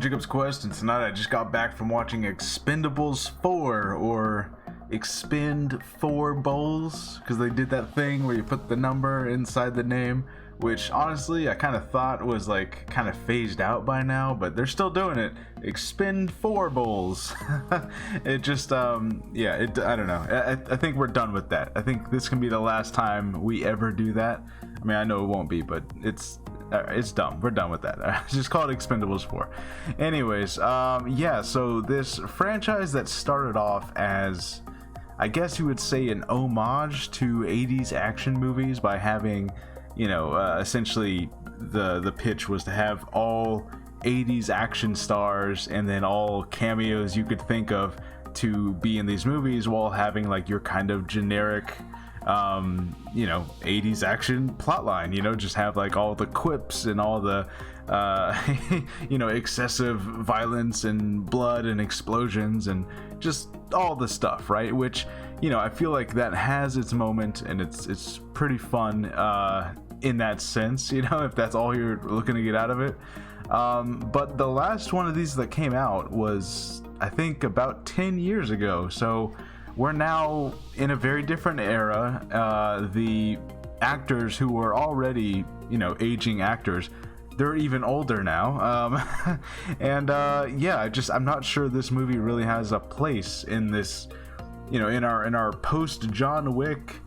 Jacob's Quest, and tonight I just got back from watching Expendables 4, or Expend4BLES, because they did that thing where you put the number inside the name, which honestly I kind of thought was like kind of phased out by now, but they're still doing it. Expend4BLES. It just I don't know. I think we're done with that. I think this can be the last time we ever do that. I mean, I know it won't be, but it's dumb. We're done with that. Just call it Expendables 4. Anyways, so this franchise that started off as, I guess you would say, an homage to 80s action movies by having, essentially the pitch was to have all 80s action stars and then all cameos you could think of to be in these movies, while having like your kind of generic 80s action plotline, just have like all the quips and all the excessive violence and blood and explosions and just all the stuff, right? Which, I feel like that has its moment, and it's pretty fun in that sense, if that's all you're looking to get out of it. But the last one of these that came out was, I think, about 10 years ago, so we're now in a very different era. The actors who were already, aging actors, they're even older now. I'm not sure this movie really has a place in this, in our post John Wick,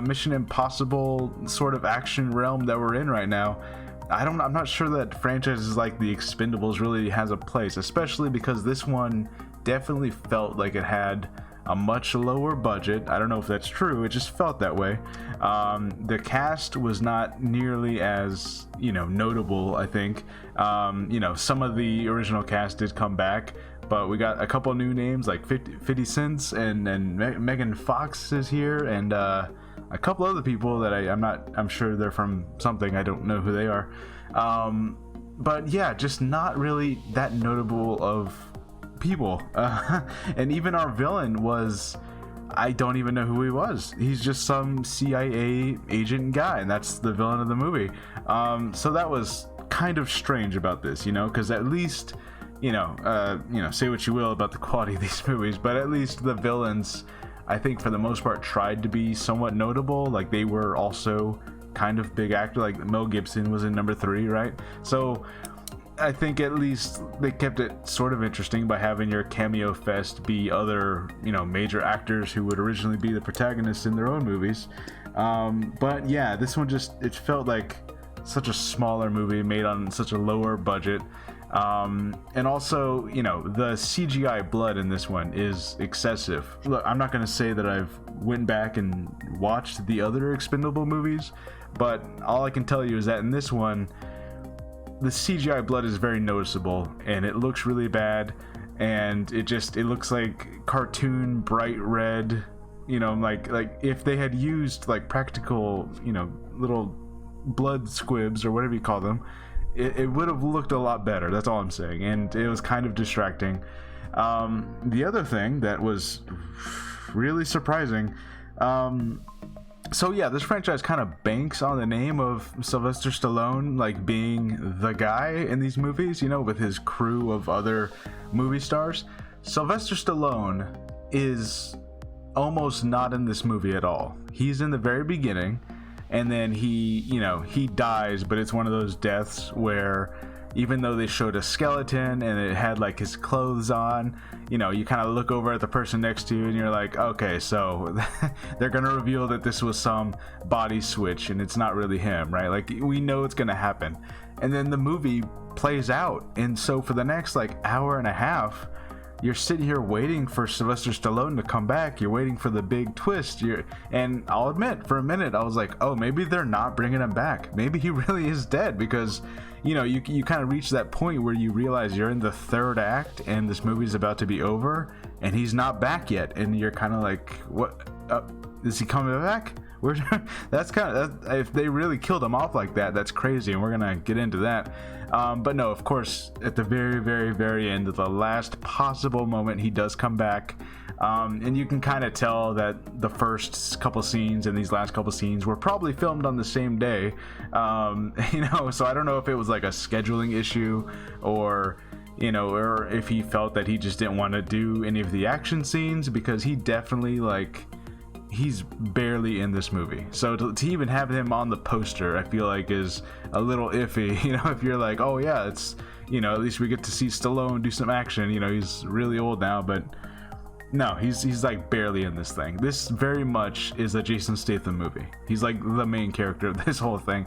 Mission Impossible sort of action realm that we're in right now. I'm not sure that franchises like the Expendables really has a place, especially because this one definitely felt like it had a much lower budget. I don't know if that's true, it just felt that way. The cast was not nearly as notable, I think. Some of the original cast did come back, but we got a couple new names like 50 Cent and Megan Fox is here, and a couple other people that I'm sure they're from something, I don't know who they are. But yeah, just not really that notable of people. And even our villain was, I don't even know who he was. He's just some CIA agent guy, and that's the villain of the movie. So that was kind of strange about this, because at least, say what you will about the quality of these movies, but at least the villains, I think for the most part, tried to be somewhat notable. Like, they were also kind of big actor, like Mel Gibson was in number 3, right? So I think at least they kept it sort of interesting by having your cameo fest be other, major actors who would originally be the protagonists in their own movies. But yeah, this one it felt like such a smaller movie made on such a lower budget. And also, the CGI blood in this one is excessive. Look, I'm not going to say that I've went back and watched the other Expendable movies, but all I can tell you is that in this one, the CGI blood is very noticeable, and it looks really bad, and it looks like cartoon bright red, like if they had used like practical, little blood squibs or whatever you call them, it would have looked a lot better. That's all I'm saying, and it was kind of distracting. The other thing that was really surprising, so yeah, this franchise kind of banks on the name of Sylvester Stallone, like being the guy in these movies, with his crew of other movie stars. Sylvester Stallone is almost not in this movie at all. He's in the very beginning, and then he dies, but it's one of those deaths where, even though they showed a skeleton and it had like his clothes on, you kind of look over at the person next to you and you're like, okay, so they're gonna reveal that this was some body switch and it's not really him, right? Like, we know it's gonna happen. And then the movie plays out, and so for the next like hour and a half, you're sitting here waiting for Sylvester Stallone to come back. You're waiting for the big twist. And I'll admit, for a minute, I was like, oh, maybe they're not bringing him back. Maybe he really is dead, because, you kind of reach that point where you realize you're in the third act and this movie's about to be over, and he's not back yet. And you're kind of like, what? Is he coming back? That's kind of, if they really killed him off like that, that's crazy, and we're gonna get into that. But no, of course, at the very, very, very end, at the last possible moment, he does come back. And you can kind of tell that the first couple scenes and these last couple scenes were probably filmed on the same day. So I don't know if it was like a scheduling issue, or you know, or if he felt that he just didn't want to do any of the action scenes, because he definitely, like, he's barely in this movie. So to even have him on the poster, I feel like is a little iffy, you know, if you're like, oh yeah, it's, you know, at least we get to see Stallone do some action, you know, he's really old now, but no, he's like barely in this thing. This very much is a Jason Statham movie. He's like the main character of this whole thing.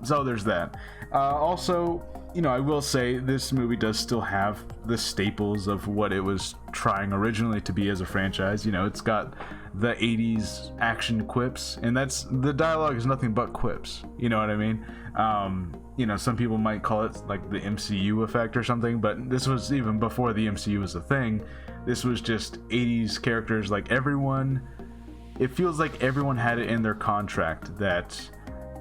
So there's that. Also, you know, I will say this movie does still have the staples of what it was trying originally to be as a franchise. You know, it's got the 80s action quips, and that's, the dialogue is nothing but quips. You know what I mean? You know, some people might call it like the MCU effect or something, but this was even before the MCU was a thing. This was just 80s characters. Like everyone, it feels like everyone had it in their contract that,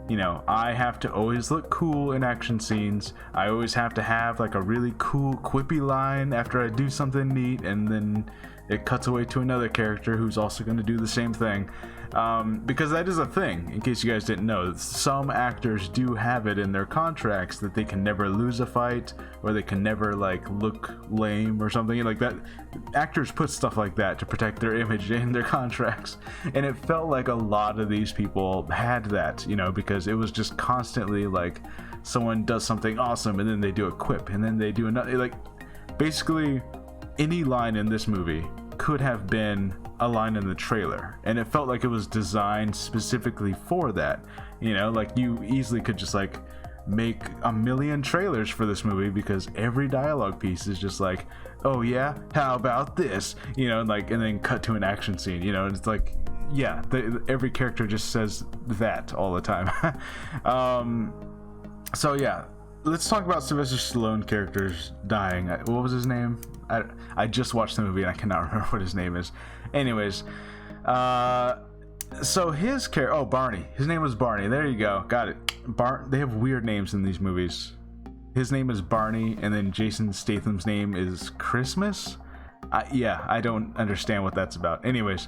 you know, I have to always look cool in action scenes. I always have to have like a really cool quippy line after I do something neat, and then it cuts away to another character who's also going to do the same thing. Because that is a thing, in case you guys didn't know. Some actors do have it in their contracts that they can never lose a fight, or they can never like look lame or something like that. Actors put stuff like that to protect their image in their contracts, and it felt like a lot of these people had that, you know, because it was just constantly like someone does something awesome and then they do a quip and then they do another. Like basically any line in this movie could have been a line in the trailer, and it felt like it was designed specifically for that. You know, like you easily could just like make a million trailers for this movie, because every dialogue piece is just like, oh yeah, how about this, you know, like, and then cut to an action scene, you know, and it's like, yeah, every character just says that all the time. So yeah, let's talk about Sylvester Stallone characters dying. What was his name? I just watched the movie and I cannot remember what his name is. Anyways, so his character, oh, Barney. His name was Barney. There you go. Got it. They have weird names in these movies. His name is Barney, and then Jason Statham's name is Christmas. Yeah, I don't understand what that's about. Anyways,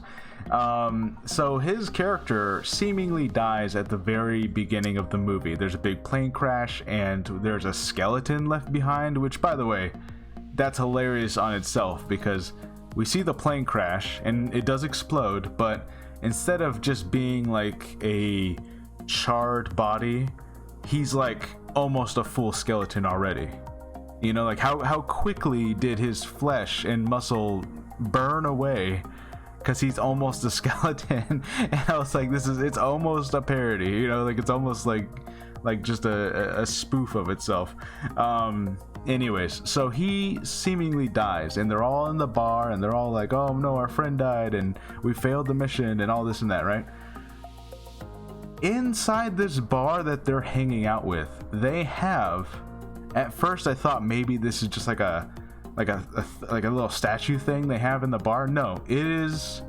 so his character seemingly dies at the very beginning of the movie. There's a big plane crash, and there's a skeleton left behind, which, by the way, that's hilarious on itself, because we see the plane crash and it does explode, but instead of just being like a charred body, he's like almost a full skeleton already. You know, like how quickly did his flesh and muscle burn away, because he's almost a skeleton. And I was like, it's almost a parody, you know, like it's almost like just a spoof of itself. Anyways, so he seemingly dies, and they're all in the bar, and they're all like, oh no, our friend died, and we failed the mission, and all this and that, right? Inside this bar that they're hanging out with, they have, at first I thought maybe this is just like a little statue thing they have in the bar. No, it is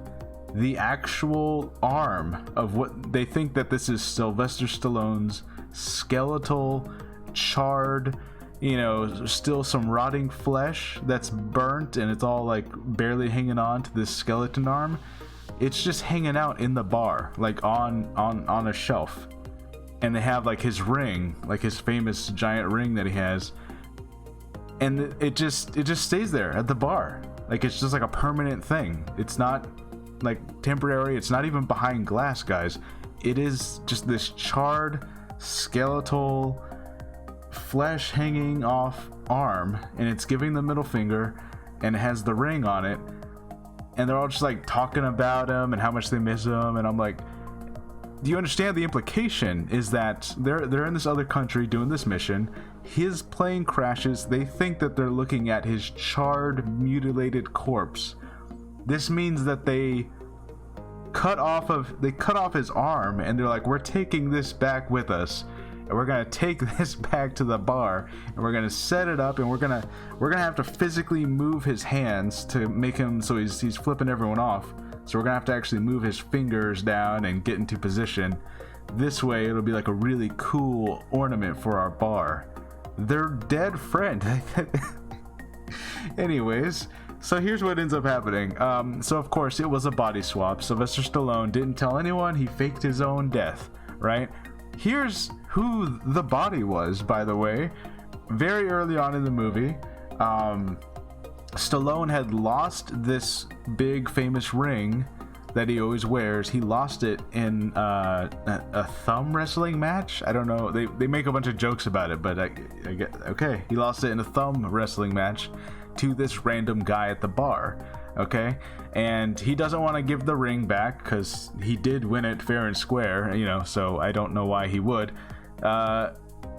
the actual arm of what they think that this is Sylvester Stallone's skeletal, charred, you know, still some rotting flesh that's burnt, and it's all like barely hanging on to this skeleton arm. It's just hanging out in the bar, like on a shelf, and they have like his ring, like his famous giant ring that he has, and it just stays there at the bar, like it's just like a permanent thing. It's not like temporary. It's not even behind glass, guys. It is just this charred, skeletal, flesh hanging off arm, and it's giving the middle finger, and it has the ring on it, and they're all just like talking about him and how much they miss him. And I'm like, do you understand the implication is that they're in this other country doing this mission, his plane crashes, they think that they're looking at his charred, mutilated corpse. This means that they cut off his arm, and they're like, we're taking this back with us, and we're gonna take this back to the bar, and we're gonna set it up, and we're gonna have to physically move his hands to make him so he's flipping everyone off. So we're gonna have to actually move his fingers down and get into position. This way it'll be like a really cool ornament for our bar. Their dead friend. Anyways, so here's what ends up happening. So of course it was a body swap. Sylvester Stallone didn't tell anyone. He faked his own death, right? Here's who the body was, by the way. very early on in the movie, Stallone had lost this big famous ring that he always wears. He lost it in a thumb wrestling match. I don't know. They make a bunch of jokes about it, but I get okay. He lost it in a thumb wrestling match to this random guy at the bar. Okay, and he doesn't want to give the ring back because he did win it fair and square. So I don't know why he would.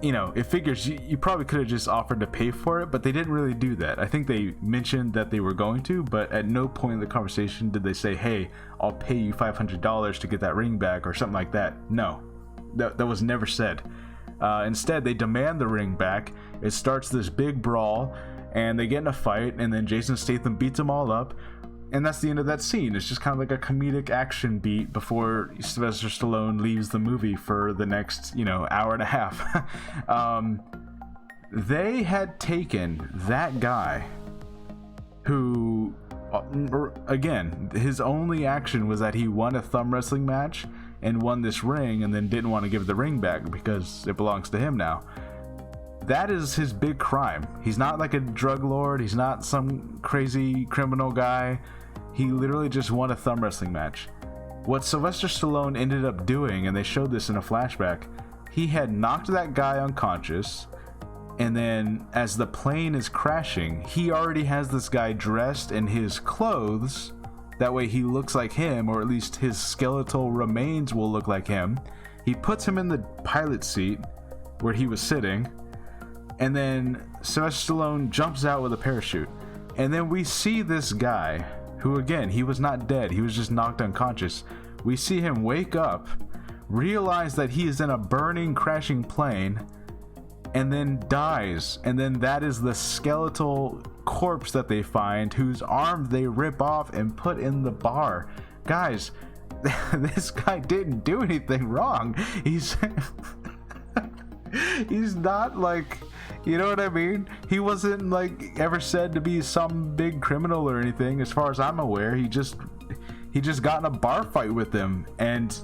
It figures you probably could have just offered to pay for it, but they didn't really do that. I think they mentioned that they were going to, but at no point in the conversation did they say, hey, I'll pay you $500 to get that ring back or something like that. No, that was never said. Instead, they demand the ring back. It starts this big brawl, and they get in a fight, and then Jason Statham beats them all up. And that's the end of that scene. It's just kind of like a comedic action beat before Sylvester Stallone leaves the movie for the next, hour and a half. They had taken that guy who, again, his only action was that he won a thumb wrestling match and won this ring and then didn't want to give the ring back because it belongs to him now. That is his big crime. He's not like a drug lord. He's not some crazy criminal guy. He literally just won a thumb wrestling match. What Sylvester Stallone ended up doing, and they showed this in a flashback, he had knocked that guy unconscious, and then as the plane is crashing, he already has this guy dressed in his clothes. That way he looks like him, or at least his skeletal remains will look like him. He puts him in the pilot seat where he was sitting, and then Sylvester Stallone jumps out with a parachute. And then we see this guy, who again, he was not dead, he was just knocked unconscious. We see him wake up, realize that he is in a burning, crashing plane, and then dies. And then that is the skeletal corpse that they find, whose arm they rip off and put in the bar. Guys, this guy didn't do anything wrong. He's not like, you know what I mean? He wasn't like ever said to be some big criminal or anything. As far as I'm aware, he just got in a bar fight with them, and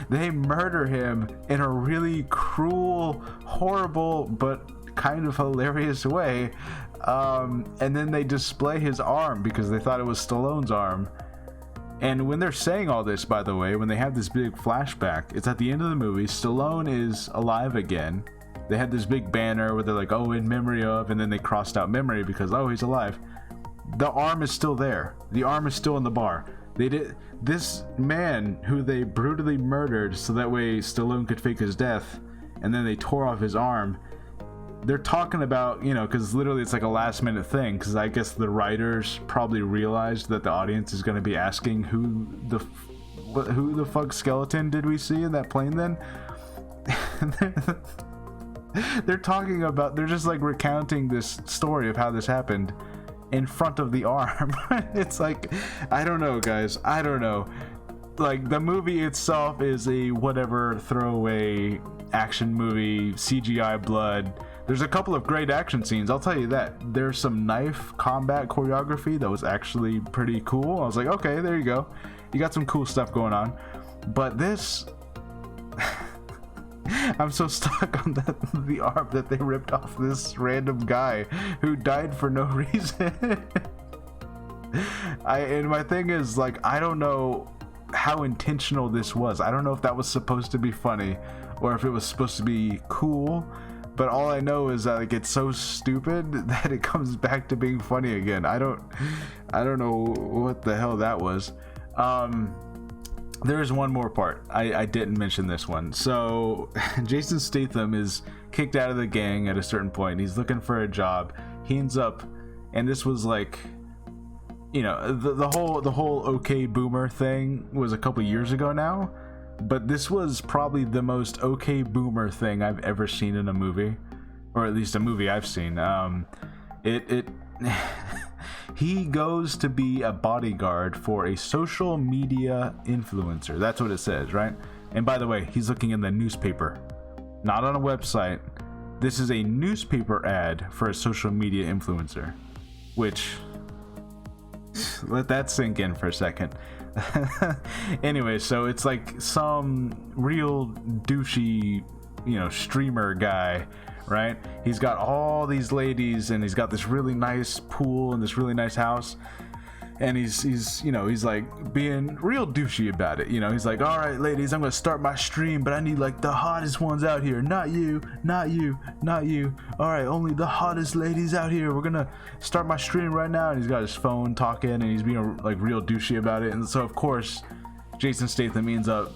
they murder him in a really cruel, horrible, but kind of hilarious way. And then they display his arm because they thought it was Stallone's arm. And when they're saying all this, by the way, when they have this big flashback, it's at the end of the movie. Stallone is alive again. They had this big banner where they're like, oh, in memory of, and then they crossed out memory because, oh, he's alive. The arm is still there. The arm is still in the bar. This man who they brutally murdered so that way Stallone could fake his death, and then they tore off his arm. They're talking about, because literally it's like a last minute thing, because I guess the writers probably realized that the audience is going to be asking who the fuck skeleton did we see in that plane then? They're just like recounting this story of how this happened in front of the arm. It's like, I don't know, guys. I don't know. Like, the movie itself is a whatever throwaway action movie, CGI blood. There's a couple of great action scenes, I'll tell you that. There's some knife combat choreography that was actually pretty cool. I was like, okay, there you go. You got some cool stuff going on. But this... I'm so stuck on the arm that they ripped off this random guy who died for no reason. And my thing is, like, I don't know how intentional this was. I don't know if that was supposed to be funny or if it was supposed to be cool. But all I know is that, like, it's so stupid that it comes back to being funny again. I don't know what the hell that was. There is one more part. I didn't mention this one. So Jason Statham is kicked out of the gang at a certain point. He's looking for a job. He ends up, and this was like, the whole okay boomer thing was a couple years ago now. But this was probably the most okay boomer thing I've ever seen in a movie, or at least a movie I've seen. He goes to be a bodyguard for a social media influencer. That's what it says, right? And by the way, he's looking in the newspaper, not on a website. This is a newspaper ad for a social media influencer, which, let that sink in for a second. Anyway, so it's like some real douchey, streamer guy right? He's got all these ladies, and he's got this really nice pool and this really nice house, and he's you know, he's like being real douchey about it. You know, he's like, all right, ladies, I'm gonna start my stream, but I need like the hottest ones out here, not you, not you, not you. All right, only the hottest ladies out here. We're gonna start my stream right now. And he's got his phone talking, and he's being like real douchey about it. And so of course Jason Statham ends up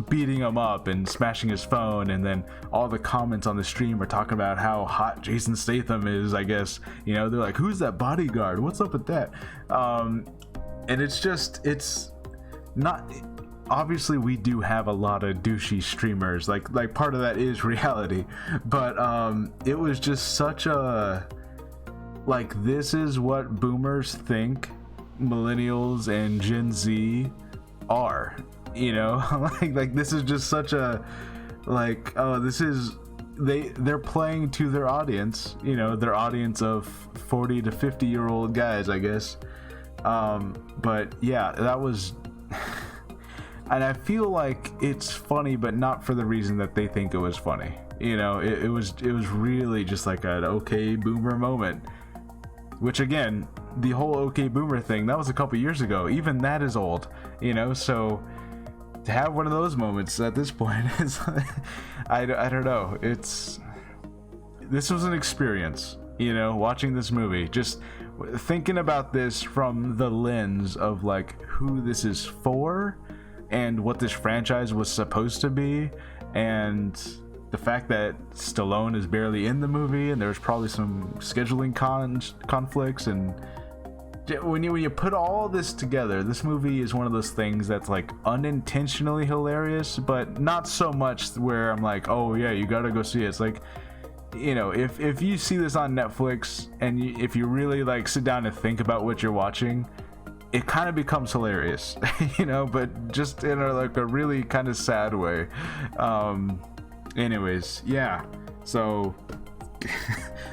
beating him up and smashing his phone, and then all the comments on the stream are talking about how hot Jason Statham is, I guess. You know, they're like, who's that bodyguard? What's up with that? And it's not, obviously we do have a lot of douchey streamers, like part of that is reality, but it was just such a, like, this is what boomers think millennials and Gen Z are, you know. like this is just such a, like, oh, this is, they're playing to their audience, you know, their audience of 40 to 50-year-old guys, I guess. But yeah, that was and I feel like it's funny, but not for the reason that they think it was funny, you know. It was really just like an okay boomer moment, which, again, the whole okay boomer thing, that was a couple years ago. Even that is old, you know. So to have one of those moments at this point is I don't know, this was an experience, you know, watching this movie, just thinking about this from the lens of like who this is for and what this franchise was supposed to be, and the fact that Stallone is barely in the movie, and there's probably some scheduling conflicts, and when you put all this together, this movie is one of those things that's like unintentionally hilarious, but not so much where I'm like, oh yeah, you gotta go see it. It's like, you know, if you see this on Netflix, and if you really like sit down and think about what you're watching, it kind of becomes hilarious, you know, but just in a really kind of sad way. Anyways, yeah, so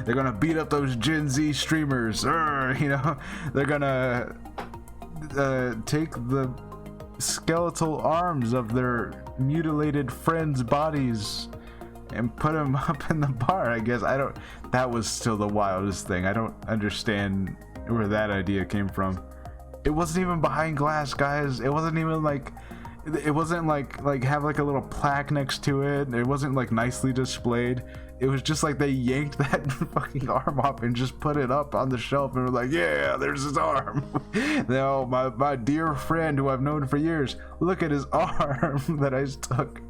they're gonna beat up those Gen Z streamers, you know. They're gonna take the skeletal arms of their mutilated friends' bodies and put them up in the bar, I guess. That was still the wildest thing. I don't understand where that idea came from. It wasn't even behind glass, guys. It wasn't even like, it wasn't like have like a little plaque next to it. It wasn't like nicely displayed. It was just like they yanked that fucking arm off and just put it up on the shelf and were like, yeah, there's his arm. Now my dear friend who I've known for years, look at his arm that I took.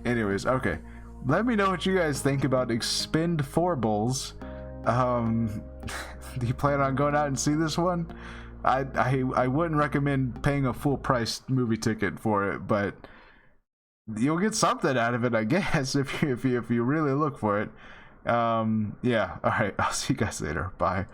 Anyways, okay, let me know what you guys think about Expend4BLES. Do you plan on going out and see this one? I wouldn't recommend paying a full price movie ticket for it, but you'll get something out of it, I guess, if you really look for it. Yeah, all right, I'll see you guys later. Bye.